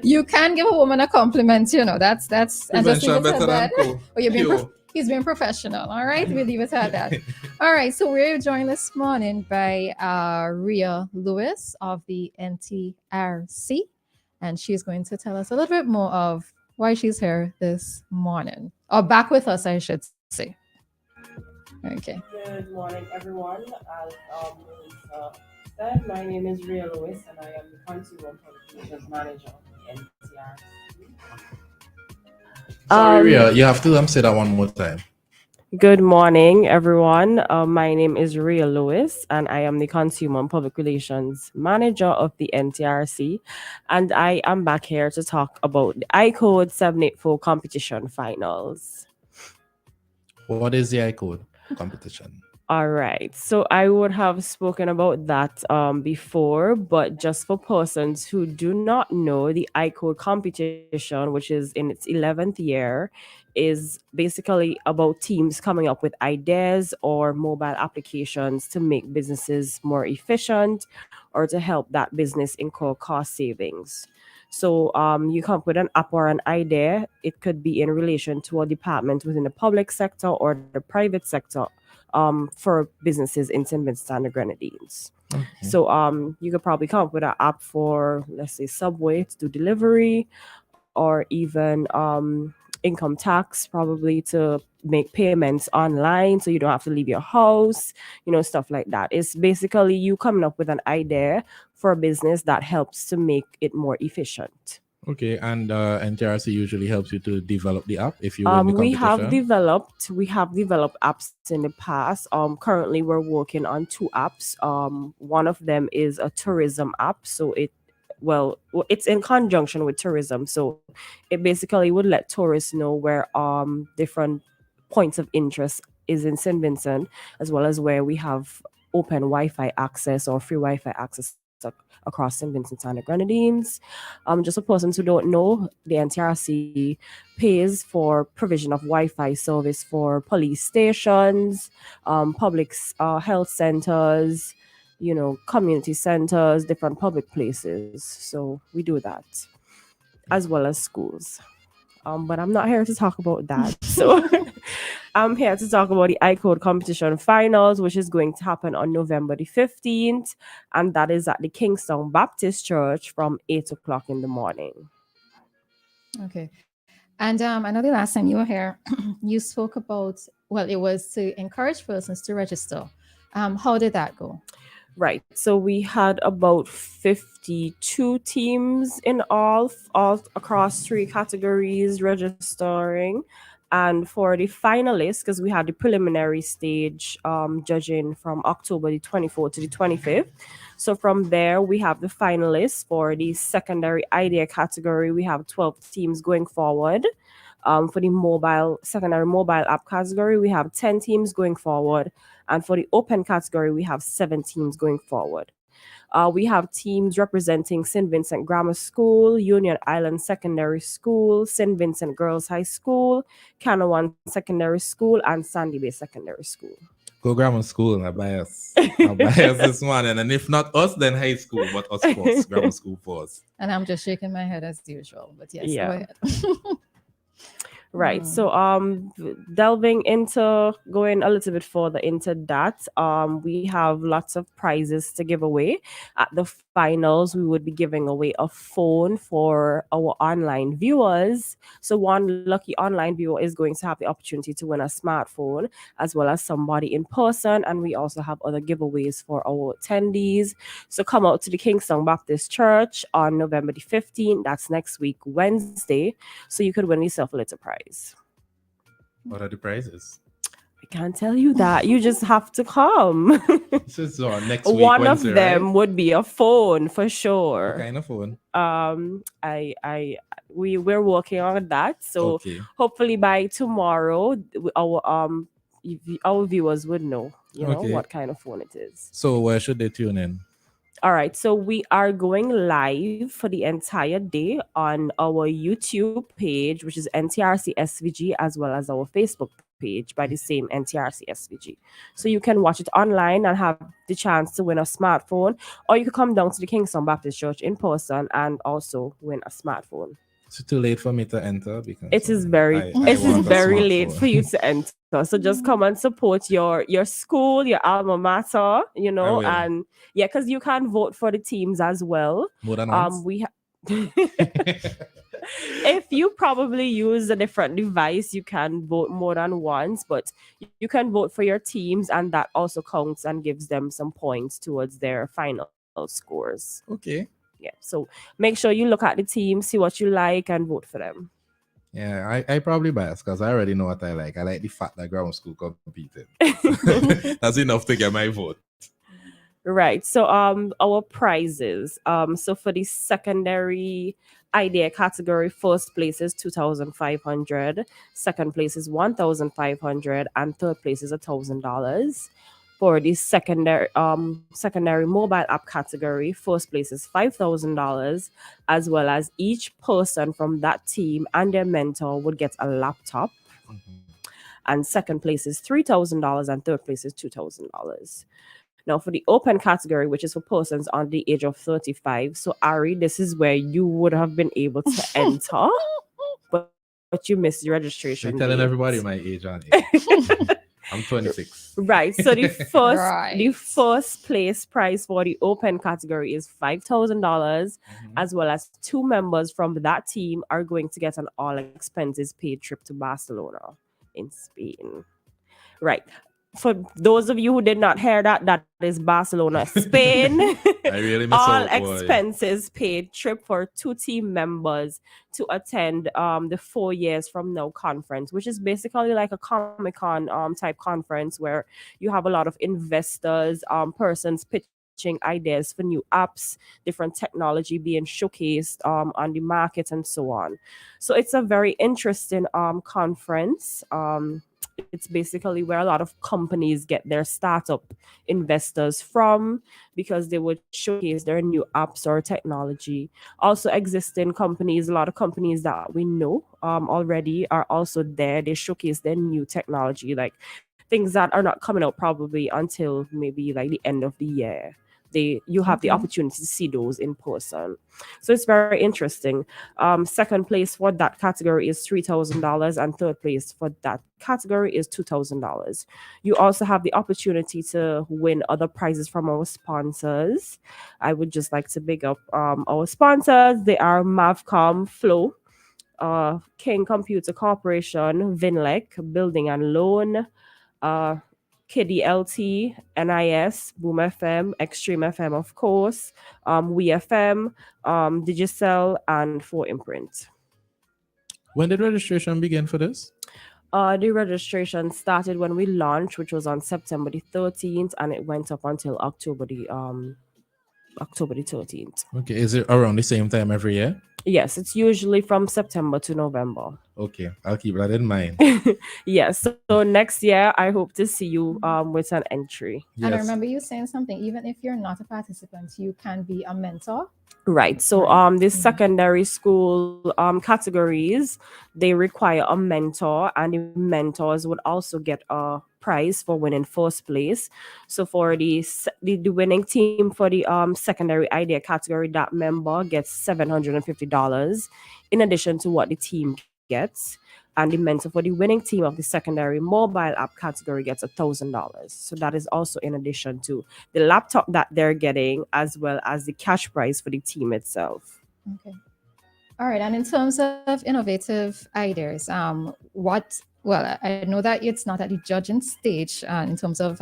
You can give a woman a compliment, that's and just leave Prevention it at better than that. cure. Oh, you're being Cure. he's being professional. All right, we'll leave it at that. All right, so we're joined this morning by Rhea Lewis of the NTRC, and she's going to tell us a little bit more of why she's here this morning, or back with us, I should say. Okay. Good morning, everyone. As Melissa said, my name is Rhea Lewis, and I am the Consumer Communications Manager of the NTRC. Sorry, Ria, you have to say that one more time. Good morning, everyone. My name is Rhea Lewis, and I am the Consumer and Public Relations Manager of the NTRC. And I am back here to talk about the Icode 784 competition finals. What is the Icode competition? All right. So I would have spoken about that before, but just for persons who do not know, the iCode competition, which is in its 11th year, is basically about teams coming up with ideas or mobile applications to make businesses more efficient or to help that business incur cost savings. So you come up with an app or an idea. It could be in relation to a department within the public sector or the private sector for businesses in St. Vincent and the Grenadines. Okay. So you could probably come up with an app for, let's say, Subway to do delivery, or even income tax, probably to make payments online so you don't have to leave your house, stuff like that. It's basically you coming up with an idea for a business that helps to make it more efficient. Okay, and NTRC usually helps you to develop the app if you win the competition. We have developed apps in the past. Currently we're working on two apps. One of them is a tourism app, so it's in conjunction with tourism, so it basically would let tourists know where different points of interest is in St. Vincent, as well as where we have open Wi-Fi access or free Wi-Fi access across St. Vincent and the Grenadines. Just for persons who don't know, the NTRC pays for provision of Wi-Fi service for police stations, public health centers, community centers, different public places. So we do that, as well as schools. But I'm not here to talk about that. So I'm here to talk about the iCode competition finals, which is going to happen on November the 15th. And that is at the Kingston Baptist Church from 8 o'clock in the morning. Okay. And I know the last time you were here, you spoke about, it was to encourage persons to register. How did that go? Right. So we had about 52 teams in all across three categories registering. And for the finalists, because we had the preliminary stage judging from October the 24th to the 25th. So from there, we have the finalists. For the secondary idea category, we have 12 teams going forward. For the secondary mobile app category, we have 10 teams going forward. And for the open category, we have 7 teams going forward. We have teams representing St. Vincent Grammar School, Union Island Secondary School, St. Vincent Girls High School, Canawan Secondary School, and Sandy Bay Secondary School. Go grammar school, I bias. I bias this morning. And if not us, then high school, but us first, grammar school first. And I'm just shaking my head as usual, but yes, Yeah. go ahead. Right. So delving into going a little bit further into that, we have lots of prizes to give away. At the finals, we would be giving away a phone for our online viewers. So one lucky online viewer is going to have the opportunity to win a smartphone, as well as somebody in person. And we also have other giveaways for our attendees. So come out to the Kingston Baptist Church on November the 15th. That's next week, Wednesday. So you could win yourself a little prize. What are the prizes? I can't tell you that. You just have to come. This is next week. One Wednesday, of them right? would be a phone for sure. What kind of phone? We're working on that. So Okay. hopefully by tomorrow, our viewers would know, Okay. what kind of phone it is. So where should they tune in? All right, so we are going live for the entire day on our YouTube page, which is NTRC SVG, as well as our Facebook page by the same NTRC SVG. So you can watch it online and have the chance to win a smartphone, or you could come down to the Kingston Baptist Church in person and also win a smartphone. It's too late for me to enter because It is very I it is want a very late smartphone. for you to enter. So just come and support your school, your alma mater, you know, will. and yeah, because you can vote for the teams as well. More than once. We if you probably use a different device, you can vote more than once, but you can vote for your teams, and that also counts and gives them some points towards their final scores. Okay. Yeah, so make sure you look at the team, see what you like, and vote for them. Yeah, I probably biased because I already know what I like. I like the fact that grammar school competed. That's enough to get my vote. Right. So our prizes. So for the secondary idea category, first place is 2,500, second place is 1,500, and third place is $1,000. For the secondary mobile app category, first place is $5,000, as well as each person from that team and their mentor would get a laptop. And second place is $3,000, and third place is $2,000. Now, for the open category, which is for persons under the age of 35, so Ari, this is where you would have been able to enter, but you missed the registration. You're telling date. everybody my age on it. I'm 26. Right. So the Right. first place prize for the open category is $5,000, as well as 2 members from that team are going to get an all expenses paid trip to Barcelona in Spain. Right. For those of you who did not hear that, that is Barcelona, Spain. I really miss all out, boy. expenses paid trip for 2 team members to attend the 4 years from now conference, which is basically like a Comic-Con type conference where you have a lot of investors, persons pitching ideas for new apps, different technology being showcased on the market, and so on. So it's a very interesting conference. It's basically where a lot of companies get their startup investors from, because they would showcase their new apps or technology. Also, existing companies, a lot of companies that we know already are also there. They showcase their new technology, like things that are not coming out probably until maybe like the end of the year. You have the opportunity to see those in person. So it's very interesting. Second place for that category is $3,000, and third place for that category is $2,000. You also have the opportunity to win other prizes from our sponsors. I would just like to big up our sponsors. They are Mavcom, Flow, King Computer Corporation, Vinlec, Building and Loan, KDLT, NIS, Boom FM, Extreme FM, of course, WEFM, Digicel, and 4imprint. When did registration begin for this? The registration started when we launched, which was on September the 13th, and it went up until October the 13th. Okay, is it around the same time every year? Yes, it's usually from September to November. Okay, I'll keep that in mind. Yes, so next year I hope to see you with an entry. And I Yes. remember you saying something, even if you're not a participant, you can be a mentor. Right. So the secondary school categories, they require a mentor, and the mentors would also get a prize for winning first place. So for the winning team for the secondary idea category, that member gets $750 in addition to what the team gets. And the mentor for the winning team of the secondary mobile app category gets $1,000. So that is also in addition to the laptop that they're getting, as well as the cash prize for the team itself. Okay. All right. And in terms of innovative ideas, I know that it's not at the judging stage in terms of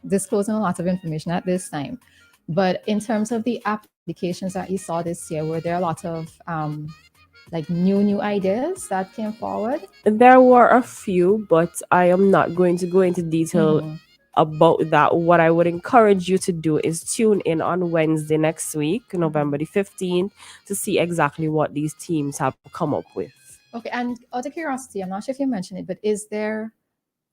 disclosing a lot of information at this time. But in terms of the applications that you saw this year, were there a lot of like new ideas that came forward? There were a few, but I am not going to go into detail about that. What I would encourage you to do is tune in on Wednesday next week, November the 15th, to see exactly what these teams have come up with. Okay, and out of curiosity, I'm not sure if you mentioned it, but is there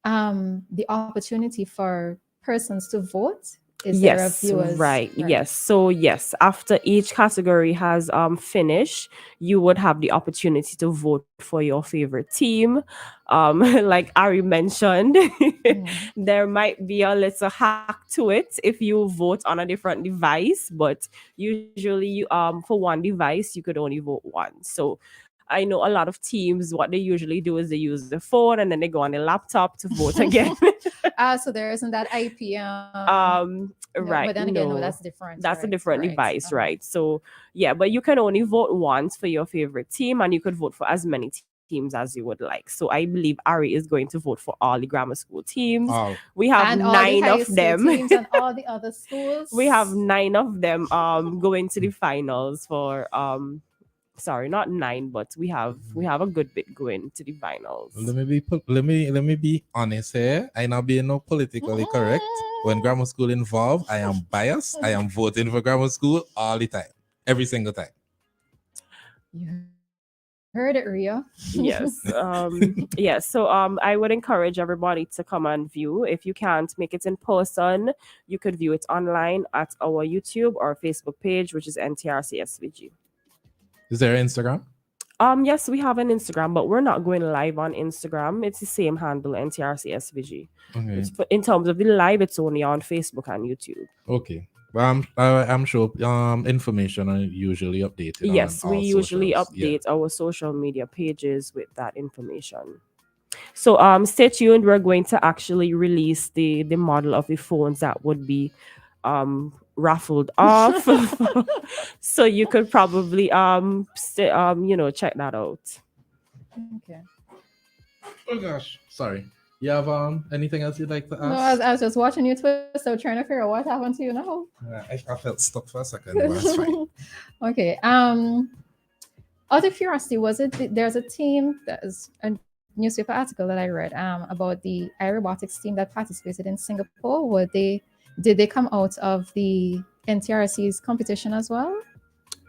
the opportunity for persons to vote Is there a Yes, viewers? right. Yes. So yes, after each category has finished, you would have the opportunity to vote for your favorite team. Like Ari mentioned, Mhm. there might be a little hack to it if you vote on a different device, but usually for one device you could only vote once. So I know a lot of teams, what they usually do is they use the phone and then they go on the laptop to vote again. So there isn't that IP. No, but Right. then again, no, that's No, different, that's a right? different Right. device, right? So, yeah, but you can only vote once for your favorite team and you could vote for as many teams as you would like. So, I believe Ari is going to vote for all the grammar school teams. All. We have And all the 9 high of school them. teams and all the other schools. We have 9 of them going to the finals for sorry, not 9, but we have a good bit going to the finals. Let me be honest here. I not being no politically correct. When grammar school involved, I am biased. I am voting for grammar school all the time, every single time. You heard it, Ria. Yes. Yes. So I would encourage everybody to come and view. If you can't make it in person, you could view it online at our YouTube or Facebook page, which is NTRC SVG. Is there Instagram? Yes, we have an Instagram, but we're not going live on Instagram. It's the same handle, NTRC SVG. Okay. In terms of the live, it's only on Facebook and YouTube. Okay. Well, I'm sure information are usually updated. Yes, on we all usually socials. Yeah. update our social media pages with that information. So stay tuned. We're going to actually release the model of the phones that would be raffled off. So you could probably check that out. Okay. Oh gosh, sorry. You have anything else you'd like to ask? No, I was just watching you twist, so trying to figure out what happened to you now. I felt stuck for a second. But that's fine. Okay. Out of curiosity, there's a team that is a newspaper article that I read about the aerobotics team that participated in Singapore. Did they come out of the NTRC's competition as well?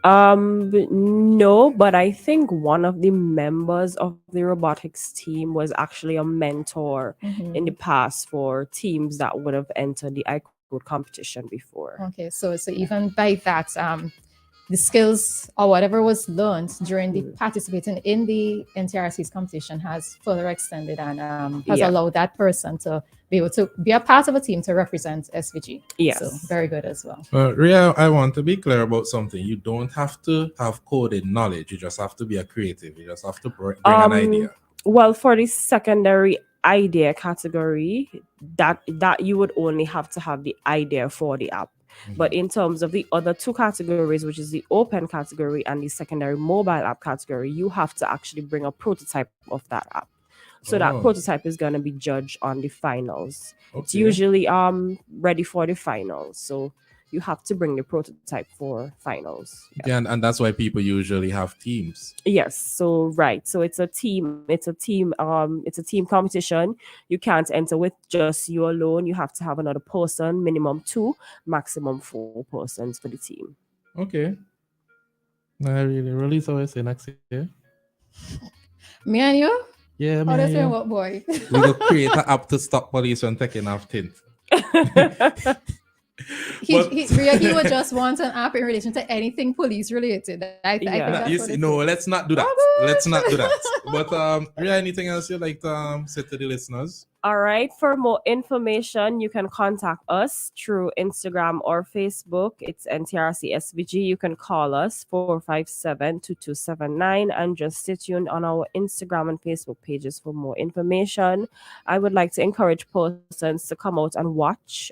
No, but I think one of the members of the robotics team was actually a mentor in the past for teams that would have entered the Icode competition before. Okay, so even by that, the skills or whatever was learned during the participating in the NTRC's competition has further extended and has allowed that person to be able to be a part of a team to represent SVG. Yes. So very good as well. Ria, I want to be clear about something. You don't have to have coded knowledge. You just have to be a creative. You just have to bring an idea. Well, for the secondary idea category, that you would only have to have the idea for the app. But in terms of the other two categories, which is the open category and the secondary mobile app category, you have to actually bring a prototype of that app. So that prototype is going to be judged on the finals. Okay. It's usually ready for the finals. So you have to bring the prototype for finals. Yeah, and that's why people usually have teams. Yes, so right. So it's a team competition. You can't enter with just you alone. You have to have another person, minimum 2, maximum 4 persons for the team. Okay. I really always say next year. Me and you? Yeah, me and you. What boy? We will create an app to stop police from taking off tint. He would just want an app in relation to anything police related. I think let's not do that. Let's not do that. But Ria, anything else you'd like to say to the listeners? All right. For more information, you can contact us through Instagram or Facebook. It's NTRC SVG. You can call us 457-2279 and just stay tuned on our Instagram and Facebook pages for more information. I would like to encourage persons to come out and watch.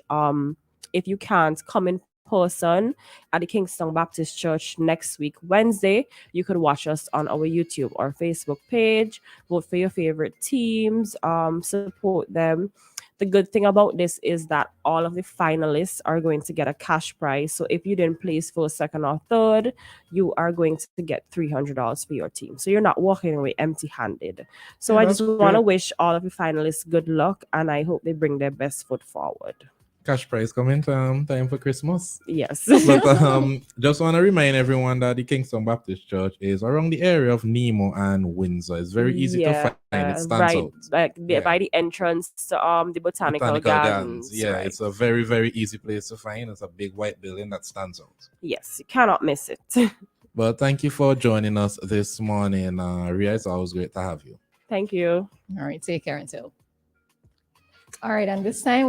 If you can't come in person at the Kingston Baptist Church next week, Wednesday, you could watch us on our YouTube or Facebook page. Vote for your favorite teams, support them. The good thing about this is that all of the finalists are going to get a cash prize. So if you didn't place first, second, or third, you are going to get $300 for your team. So you're not walking away empty-handed. So I just want to wish all of the finalists good luck, and I hope they bring their best foot forward. Cash prize coming time for Christmas. Yes. But just want to remind everyone that the Kingston Baptist Church is around the area of Nemo and Windsor. It's very easy to find. It stands right, out. like Yeah. by the entrance to the botanical gardens. Yeah, right. it's a very, very easy place to find. It's a big white building that stands out. Yes, you cannot miss it. But thank you for joining us this morning. Ria, it's always great to have you. Thank you. All right, take care until. All right, and this time